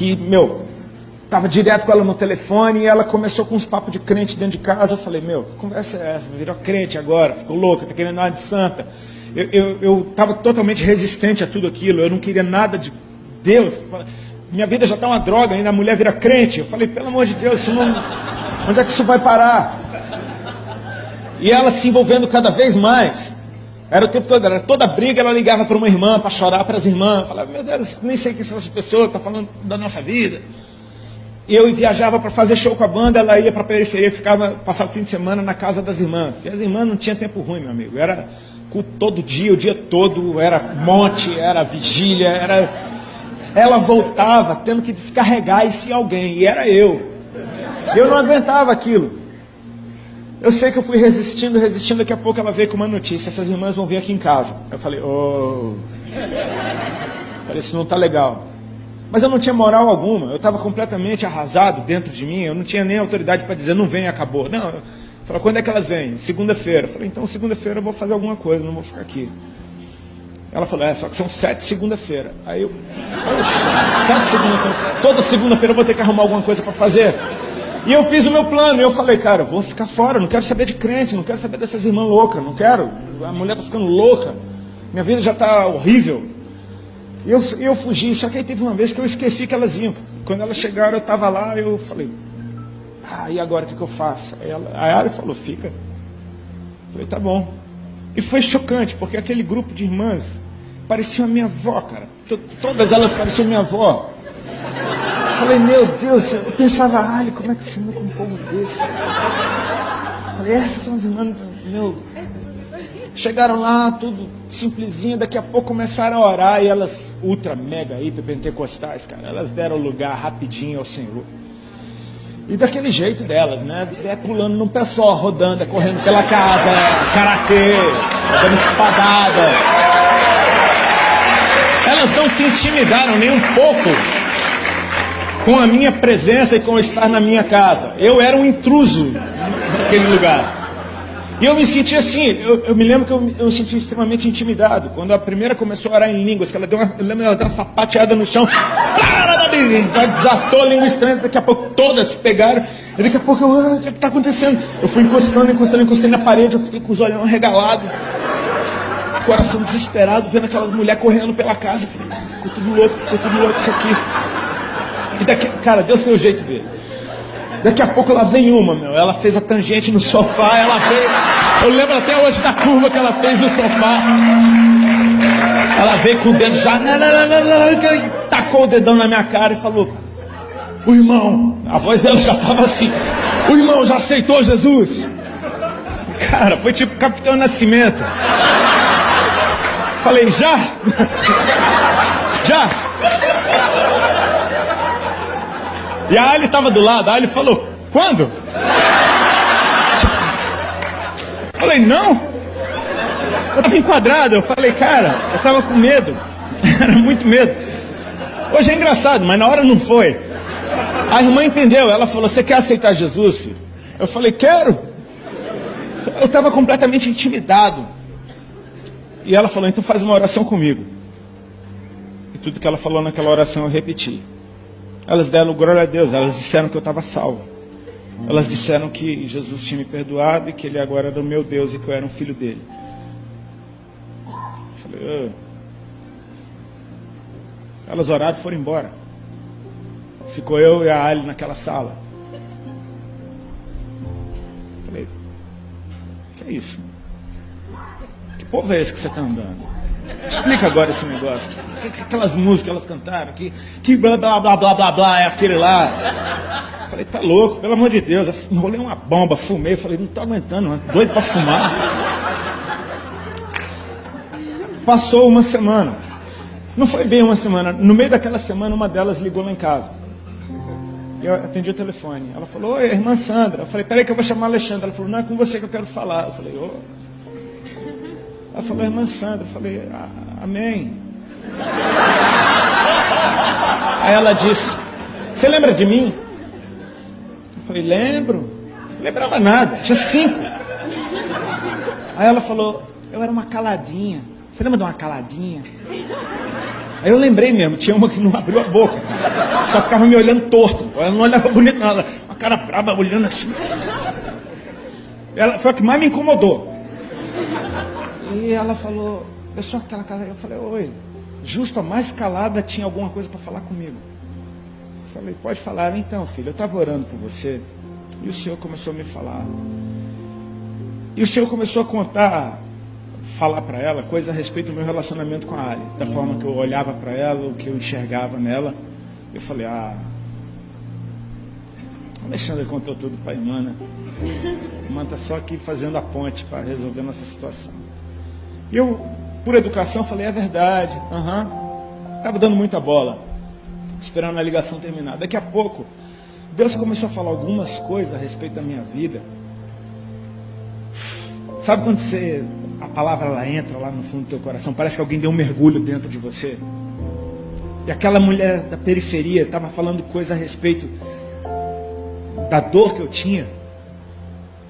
que, tava direto com ela no telefone e ela começou com uns papos de crente dentro de casa. Eu falei, que conversa é essa? Virou crente agora, ficou louca, tá querendo nada de santa. Eu estava totalmente resistente a tudo aquilo, eu não queria nada de Deus. Minha vida já está uma droga, ainda a mulher vira crente. Eu falei, pelo amor de Deus, onde é que isso vai parar? E ela se envolvendo cada vez mais. Era o tempo todo, era toda briga, ela ligava para uma irmã, para chorar para as irmãs. Falava, meu Deus, nem sei quem são essas pessoas, está falando da nossa vida. Eu viajava para fazer show com a banda, ela ia para a periferia, passava o fim de semana na casa das irmãs. E as irmãs não tinham tempo ruim, meu amigo. Era culto todo dia, o dia todo, era monte, era vigília, Ela voltava tendo que descarregar esse alguém, e era eu. Eu não aguentava aquilo. Eu sei que eu fui resistindo, daqui a pouco ela veio com uma notícia, essas irmãs vão vir aqui em casa. Eu falei, falei, isso não está legal. Mas eu não tinha moral alguma, eu estava completamente arrasado dentro de mim, eu não tinha nem autoridade para dizer, não vem, acabou. Não, eu falei, quando é que elas vêm? Segunda-feira. Eu falei, então segunda-feira eu vou fazer alguma coisa, não vou ficar aqui. Ela falou, só que são 7 segunda-feira. Aí eu, 7 segunda-feira, toda segunda-feira eu vou ter que arrumar alguma coisa para fazer. E eu fiz o meu plano, e eu falei, cara, eu vou ficar fora, não quero saber de crente, não quero saber dessas irmãs loucas, não quero, a mulher está ficando louca, minha vida já está horrível. E eu fugi, só que aí teve uma vez que eu esqueci que elas vinham. Quando elas chegaram, eu estava lá, eu falei, e agora o que eu faço? Aí a Ari falou, fica. Eu falei, tá bom. E foi chocante, porque aquele grupo de irmãs parecia a minha avó, cara. Todas elas pareciam minha avó. Eu falei, meu Deus, eu pensava, como é que se anda com um povo desse? Eu falei, essas são as irmãs, Chegaram lá, tudo simplesinho, daqui a pouco começaram a orar, e elas, ultra, mega, hiper pentecostais, cara, elas deram lugar rapidinho ao Senhor. E daquele jeito delas, né? Pulando num pé só, rodando, correndo pela casa, karatê, dando espadada. Elas não se intimidaram nem um pouco com a minha presença e com estar na minha casa. Eu era um intruso naquele lugar. E eu me senti assim, eu me lembro que eu me senti extremamente intimidado. Quando a primeira começou a orar em línguas, que ela deu uma sapateada no chão, já desatou a língua estranha, daqui a pouco todas pegaram, e daqui a pouco o que está acontecendo? Eu fui encostei na parede, eu fiquei com os olhos arregalados, coração desesperado, vendo aquelas mulheres correndo pela casa, eu falei, ficou tudo louco isso aqui. E cara, Deus tem o jeito dele. Daqui a pouco lá vem uma, ela fez a tangente no sofá, ela veio, eu lembro até hoje da curva que ela fez no sofá. Ela veio com o dedo já, tacou o dedão na minha cara e falou, o irmão, a voz dela já estava assim, o irmão já aceitou Jesus? Cara, foi tipo Capitão Nascimento. Falei, já? Já? E a Ali estava do lado, a Ali falou, quando? Falei, não? Eu estava enquadrado, eu falei, cara, eu estava com medo, era muito medo. Hoje é engraçado, mas na hora não foi. A irmã entendeu, ela falou, você quer aceitar Jesus, filho? Eu falei, quero. Eu estava completamente intimidado. E ela falou, então faz uma oração comigo. E tudo que ela falou naquela oração eu repeti. Elas deram glória a Deus, elas disseram que eu estava salvo. Elas disseram que Jesus tinha me perdoado e que Ele agora era o meu Deus e que eu era um filho dele. Eu falei, Elas oraram e foram embora. Ficou eu e a Ali naquela sala. Eu falei, que é isso? Que povo é esse que você está andando? Explica agora esse negócio. Aquelas músicas que elas cantaram, que blá blá blá blá blá blá é aquele lá. Eu falei, tá louco, pelo amor de Deus. Enrolei uma bomba, fumei. Falei, não tô aguentando, não. Doido para fumar. Passou uma semana. Não foi bem uma semana. No meio daquela semana, uma delas ligou lá em casa. Eu atendi o telefone. Ela falou, oi, irmã Sandra. Eu falei, peraí que eu vou chamar a Alexandra. Ela falou, não, é com você que eu quero falar. Eu falei, Ela falou, irmã Sandra. Eu falei, amém. Aí ela disse, você lembra de mim? Eu falei, lembro. Não lembrava nada, tinha 5. Aí ela falou, eu era uma caladinha. Você lembra de uma caladinha? Aí eu lembrei mesmo, tinha uma que não abriu a boca, só ficava me olhando torto. Ela não olhava bonito nada, uma cara brava olhando assim. Ela foi a que mais me incomodou. E ela falou, eu sou aquela cara. Eu falei, oi, justo a mais calada tinha alguma coisa para falar comigo. Eu falei, pode falar. Então, filho, eu estava orando por você e o Senhor começou a me falar. E o Senhor começou a falar para ela coisas a respeito do meu relacionamento com a Ali, da forma que eu olhava para ela, o que eu enxergava nela. Eu falei, Alexandre contou tudo para a irmã, né? A irmã está só aqui fazendo a ponte para resolver nossa situação. E eu, por educação, falei, é verdade, estava dando muita bola, esperando a ligação terminar. Daqui a pouco, Deus começou a falar algumas coisas a respeito da minha vida. Sabe quando a palavra ela entra lá no fundo do teu coração, parece que alguém deu um mergulho dentro de você? E aquela mulher da periferia estava falando coisa a respeito da dor que eu tinha.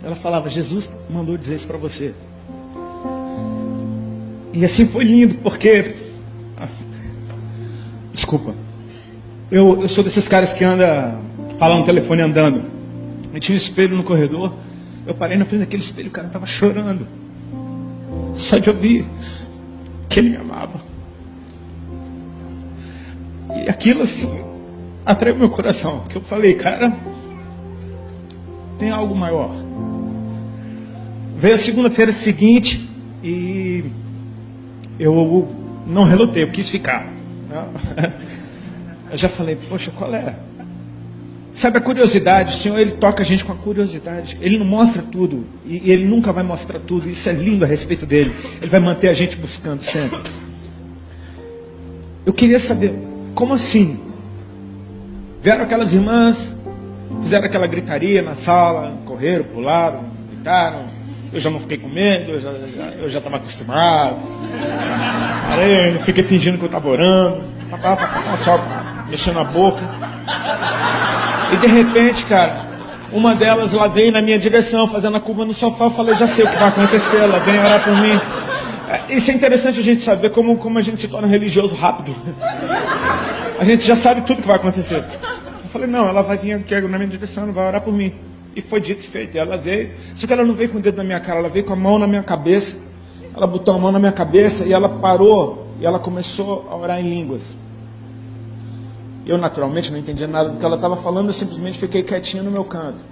Ela falava, Jesus mandou dizer isso para você. E assim foi lindo, porque... Desculpa. Eu sou desses caras que anda falando no telefone andando. Eu tinha um espelho no corredor. Eu parei na frente daquele espelho, o cara estava chorando. Só de ouvir que ele me amava. E aquilo assim atraiu meu coração. Porque eu falei, cara, tem algo maior. Veio a segunda-feira seguinte e eu não relutei, eu quis ficar. Eu já falei, poxa, qual é? Sabe a curiosidade, o Senhor, Ele toca a gente com a curiosidade. Ele não mostra tudo, e Ele nunca vai mostrar tudo. Isso é lindo a respeito dEle. Ele vai manter a gente buscando sempre. Eu queria saber, como assim? Vieram aquelas irmãs, fizeram aquela gritaria na sala, correram, pularam, gritaram. Eu já não fiquei com medo, eu já estava acostumado. Parei, fiquei fingindo que eu estava orando. Só mexendo a boca. E de repente, cara, uma delas lá veio na minha direção, fazendo a curva no sofá. Eu falei, já sei o que vai acontecer, ela vem orar por mim. Isso é interessante a gente saber como a gente se torna religioso rápido. A gente já sabe tudo que vai acontecer. Eu falei, não, ela vai vir aqui na minha direção, ela vai orar por mim. E foi dito e feito. E ela veio, só que ela não veio com o dedo na minha cara, ela veio com a mão na minha cabeça. Ela botou a mão na minha cabeça e ela parou e ela começou a orar em línguas. Eu naturalmente não entendia nada do que ela estava falando, eu simplesmente fiquei quietinho no meu canto.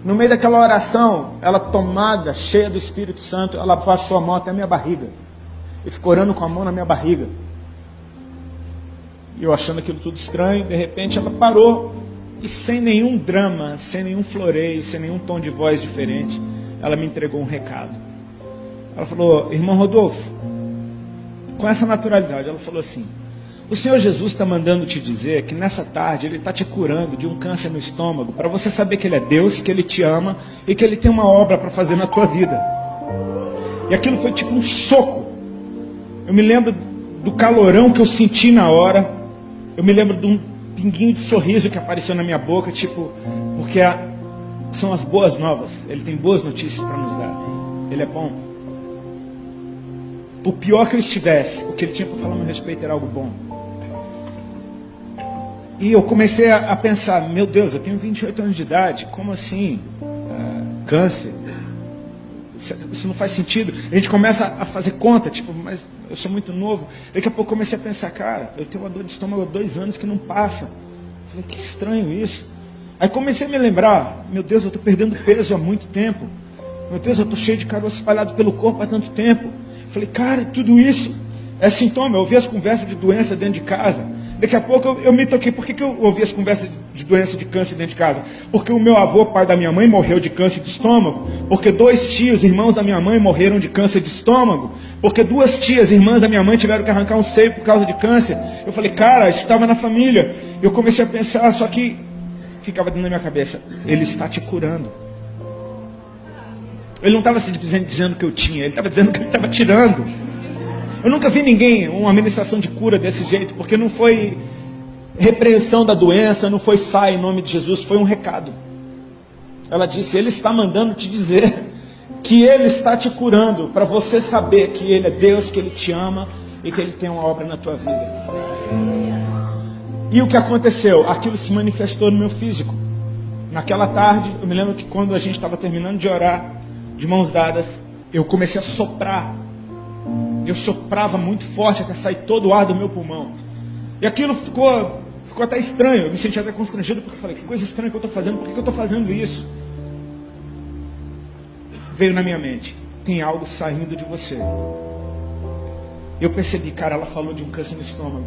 No meio daquela oração, ela tomada, cheia do Espírito Santo, ela baixou a mão até a minha barriga. E ficou orando com a mão na minha barriga. E eu achando aquilo tudo estranho, de repente ela parou. E sem nenhum drama, sem nenhum floreio, sem nenhum tom de voz diferente, ela me entregou um recado. Ela falou, irmão Rodolfo, com essa naturalidade, ela falou assim, o Senhor Jesus está mandando te dizer que nessa tarde Ele está te curando de um câncer no estômago, para você saber que Ele é Deus, que Ele te ama e que Ele tem uma obra para fazer na tua vida. E aquilo foi tipo um soco. Eu me lembro do calorão que eu senti na hora. Eu me lembro de um pinguinho de sorriso que apareceu na minha boca, tipo, porque são as boas novas. Ele tem boas notícias para nos dar. Ele é bom. Por pior que eu estivesse, o que Ele tinha para falar a meu respeito era algo bom. E eu comecei a pensar, meu Deus, eu tenho 28 anos de idade, como assim? Câncer? Isso não faz sentido. A gente começa a fazer conta, tipo, mas eu sou muito novo. Daqui a pouco eu comecei a pensar, cara, eu tenho uma dor de estômago há 2 anos que não passa. Falei, que estranho isso. Aí comecei a me lembrar, meu Deus, eu estou perdendo peso há muito tempo. Meu Deus, eu estou cheio de caroço espalhado pelo corpo há tanto tempo. Falei, cara, tudo isso é sintoma. Eu ouvi as conversas de doença dentro de casa. Daqui a pouco eu me toquei. Por que eu ouvi as conversas de doença de câncer dentro de casa? Porque o meu avô, pai da minha mãe, morreu de câncer de estômago. Porque 2 tios, irmãos da minha mãe, morreram de câncer de estômago. Porque 2 tias, irmãs da minha mãe, tiveram que arrancar um seio por causa de câncer. Eu falei, cara, isso estava na família. Eu comecei a pensar, só que ficava dentro da minha cabeça, Ele está te curando. Ele não estava dizendo que eu tinha, Ele estava dizendo que Ele estava tirando. Eu nunca vi ninguém, uma ministração de cura desse jeito, porque não foi repreensão da doença, não foi sai em nome de Jesus, foi um recado. Ela disse, Ele está mandando te dizer que Ele está te curando, para você saber que Ele é Deus, que Ele te ama e que Ele tem uma obra na tua vida. E o que aconteceu? Aquilo se manifestou no meu físico. Naquela tarde, eu me lembro que quando a gente estava terminando de orar, de mãos dadas, eu comecei a soprar. Eu soprava muito forte até sair todo o ar do meu pulmão. E aquilo ficou até estranho. Eu me senti até constrangido, porque eu falei, que coisa estranha que eu estou fazendo, por que eu estou fazendo isso? Veio na minha mente, tem algo saindo de você. Eu percebi, cara, ela falou de um câncer no estômago.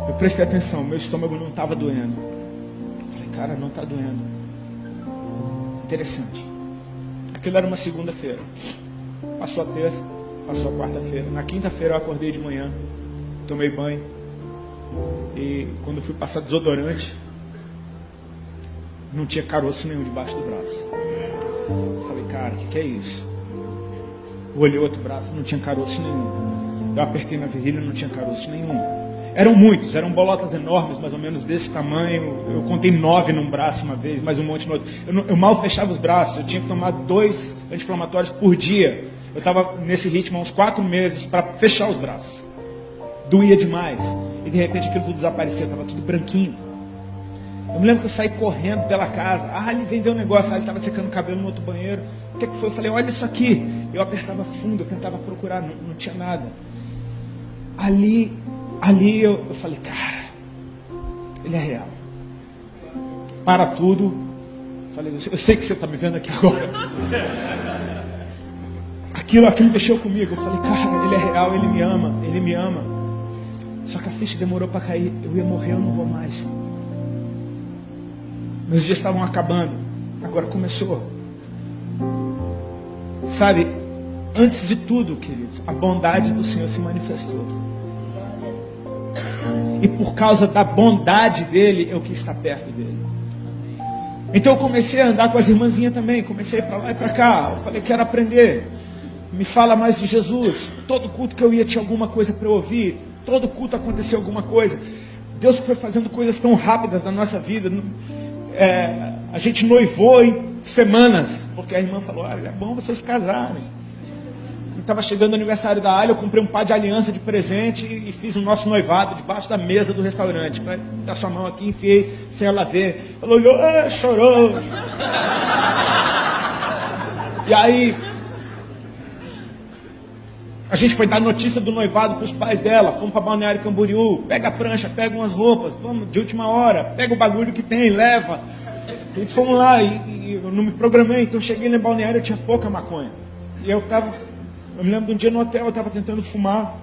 Eu prestei atenção, meu estômago não estava doendo. Eu falei, cara, não está doendo. Interessante. Aquilo era uma segunda-feira. Passou a terça, passou a quarta-feira. Na quinta-feira eu acordei de manhã, tomei banho. E quando fui passar desodorante, não tinha caroço nenhum debaixo do braço. Eu falei, cara, o que é isso? Eu olhei o outro braço, não tinha caroço nenhum. Eu apertei na virilha, não tinha caroço nenhum. Eram muitos, eram bolotas enormes, mais ou menos desse tamanho. Eu contei 9 num braço uma vez, mais um monte no outro. Eu mal fechava os braços, eu tinha que tomar 2 anti-inflamatórios por dia. Eu estava nesse ritmo há uns 4 meses para fechar os braços. Doía demais. E de repente aquilo tudo desapareceu, estava tudo branquinho. Eu me lembro que eu saí correndo pela casa. Ele vendeu um negócio, ele estava secando o cabelo no outro banheiro. O que foi? Eu falei, olha isso aqui. Eu apertava fundo, eu tentava procurar, não tinha nada. Ali eu falei, cara, ele é real. Para tudo. Falei, eu sei que você está me vendo aqui agora. Aquilo mexeu comigo. Eu falei, cara, ele é real, ele me ama. Só que a ficha demorou para cair. Eu ia morrer, eu não vou mais. Meus dias estavam acabando. Agora começou. Sabe, antes de tudo, queridos, a bondade do Senhor se manifestou. E por causa da bondade dele, eu quis estar perto dele. Então eu comecei a andar com as irmãzinhas também. Comecei para lá e para cá. Eu falei, quero aprender. Me fala mais de Jesus. Todo culto que eu ia tinha alguma coisa para eu ouvir. Todo culto aconteceu alguma coisa. Deus foi fazendo coisas tão rápidas na nossa vida. A gente noivou em semanas. Porque a irmã falou, é bom vocês casarem. Estava chegando o aniversário da Alha, eu comprei um par de aliança de presente e fiz o nosso noivado debaixo da mesa do restaurante. Falei, dá sua mão aqui, enfiei sem ela ver. Ela olhou, chorou. E aí, a gente foi dar notícia do noivado para os pais dela. Fomos para Balneário Camboriú, pega a prancha, pega umas roupas, vamos de última hora, pega o bagulho que tem, leva. E fomos lá e eu não me programei, então cheguei no Balneário, eu tinha pouca maconha. E eu me lembro de um dia no hotel, eu estava tentando fumar.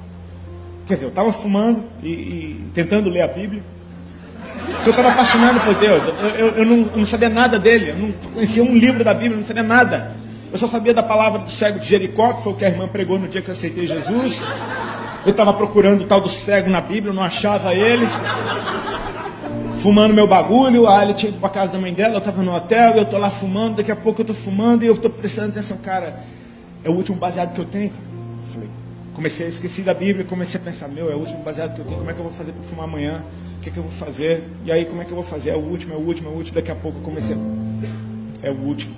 Quer dizer, eu estava fumando e tentando ler a Bíblia. Porque eu estava apaixonado por Deus. Eu não sabia nada dele. Eu não conhecia um livro da Bíblia, eu não sabia nada. Eu só sabia da palavra do cego de Jericó, que foi o que a irmã pregou no dia que eu aceitei Jesus. Eu estava procurando o tal do cego na Bíblia, eu não achava ele. Fumando meu bagulho, a Alha tinha ido para casa da mãe dela, eu estava no hotel, eu estou lá fumando, daqui a pouco eu estou fumando e eu estou prestando atenção, cara. É o último baseado que eu tenho. Falei, esqueci da Bíblia, comecei a pensar, é o último baseado que eu tenho, como é que eu vou fazer para fumar amanhã? O que eu vou fazer? E aí, como é que eu vou fazer? É o último. Daqui a pouco eu comecei É o último.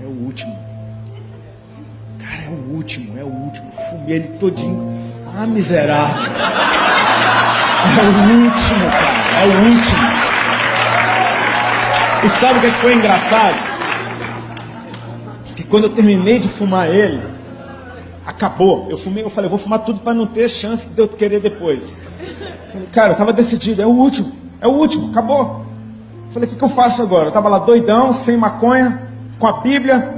É o último. Cara, é o último. Fumei ele todinho. Miserável. É o último, cara. É o último. E sabe o que foi engraçado? Quando eu terminei de fumar ele, acabou. Eu falei, eu vou fumar tudo para não ter chance de eu querer depois. Falei, cara, eu estava decidido, é o último, acabou. Falei, o que eu faço agora? Eu estava lá doidão, sem maconha, com a Bíblia.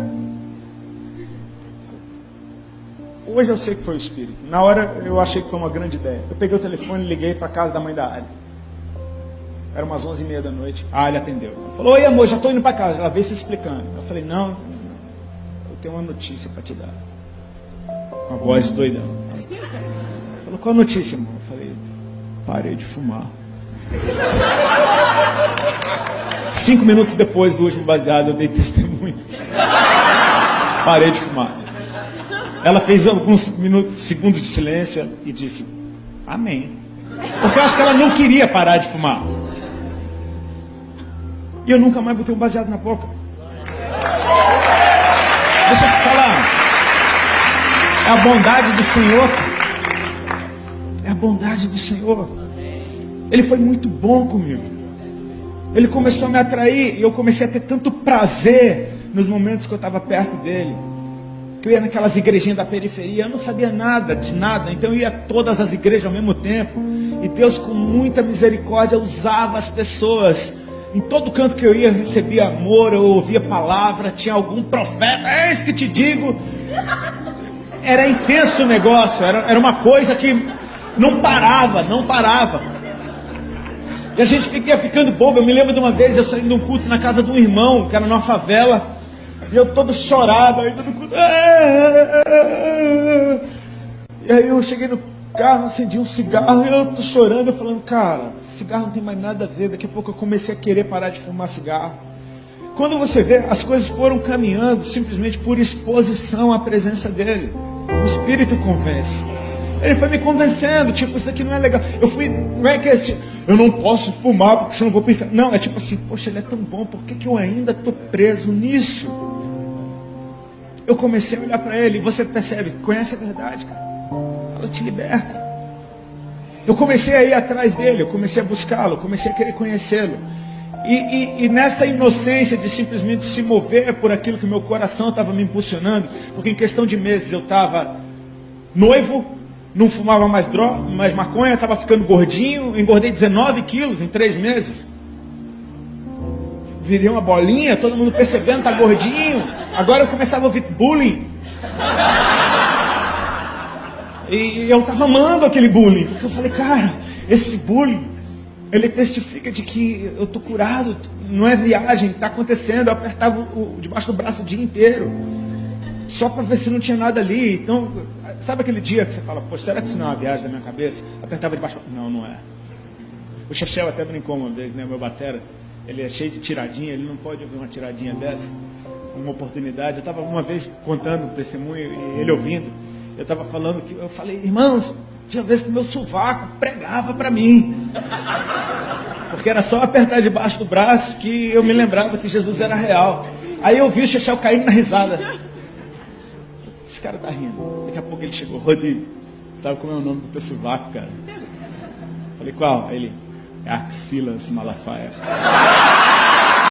Hoje eu sei que foi o Espírito. Na hora eu achei que foi uma grande ideia. Eu peguei o telefone e liguei para a casa da mãe da Alha. Era umas 11h30 da noite. A Alha atendeu. Ela falou, oi amor, já estou indo para casa. Ela veio se explicando. Eu falei, não. Tenho uma notícia para te dar. Com a voz de doidão. Falou, qual a notícia, irmão? Eu falei, parei de fumar. 5 minutos depois do último baseado, eu dei testemunho. Parei de fumar. Ela fez alguns segundos de silêncio e disse, amém. Porque eu acho que ela não queria parar de fumar. E eu nunca mais botei um baseado na boca. Deixa eu te falar, é a bondade do Senhor bondade do Senhor. Ele foi muito bom comigo. Ele começou a me atrair e eu comecei a ter tanto prazer nos momentos que eu estava perto dele. Que eu ia naquelas igrejinhas da periferia, eu não sabia nada de nada, então eu ia a todas as igrejas ao mesmo tempo. E Deus, com muita misericórdia, usava as pessoas. Em todo canto que eu ia, eu recebia amor, eu ouvia palavra, tinha algum profeta, é isso que te digo. Era intenso o negócio, era uma coisa que não parava. E a gente ia ficando bobo. Eu me lembro de uma vez, eu saí de um culto na casa de um irmão, que era numa favela, e eu todo chorado, aí todo culto. E aí eu cheguei no carro, acendi um cigarro, e eu tô chorando, falando, cara, cigarro não tem mais nada a ver. Daqui a pouco eu comecei a querer parar de fumar cigarro. Quando você vê, as coisas foram caminhando simplesmente por exposição à presença dele. O Espírito convence. Ele foi me convencendo, tipo, isso aqui não é legal. Não é que eu não posso fumar porque senão eu vou pensar. Não, é tipo assim, poxa, ele é tão bom, por que eu ainda estou preso nisso? Eu comecei a olhar para ele, e você percebe, conhece a verdade, cara. Ela te liberta. Eu comecei a ir atrás dele, eu comecei a buscá-lo, comecei a querer conhecê-lo. E nessa inocência de simplesmente se mover por aquilo que meu coração estava me impulsionando, porque em questão de meses eu estava noivo, não fumava mais maconha, estava ficando gordinho, engordei 19 quilos em 3 meses. Virei uma bolinha, todo mundo percebendo, tá gordinho. Agora eu começava a ouvir bullying. E eu estava amando aquele bullying, porque eu falei, cara, esse bullying, ele testifica de que eu estou curado, não é viagem, está acontecendo. Eu apertava debaixo do braço o dia inteiro, só para ver se não tinha nada ali. Então, sabe aquele dia que você fala, pô, será que isso não é uma viagem da minha cabeça? Apertava debaixo, não é. O Chechel até brincou uma vez, né, meu batera, ele é cheio de tiradinha, ele não pode ouvir uma tiradinha dessa, uma oportunidade. Eu estava uma vez contando um testemunho, e ele ouvindo, eu estava falando que, eu falei, irmãos, tinha vezes que meu sovaco pregava para mim. Porque era só apertar debaixo do braço que eu me lembrava que Jesus era real. Aí eu vi o Chechel caindo na risada. Esse cara tá rindo. Daqui a pouco ele chegou, Rodrigo, sabe como é o nome do teu sovaco, cara? Falei, qual? Aí ele, é Axilas Malafaia.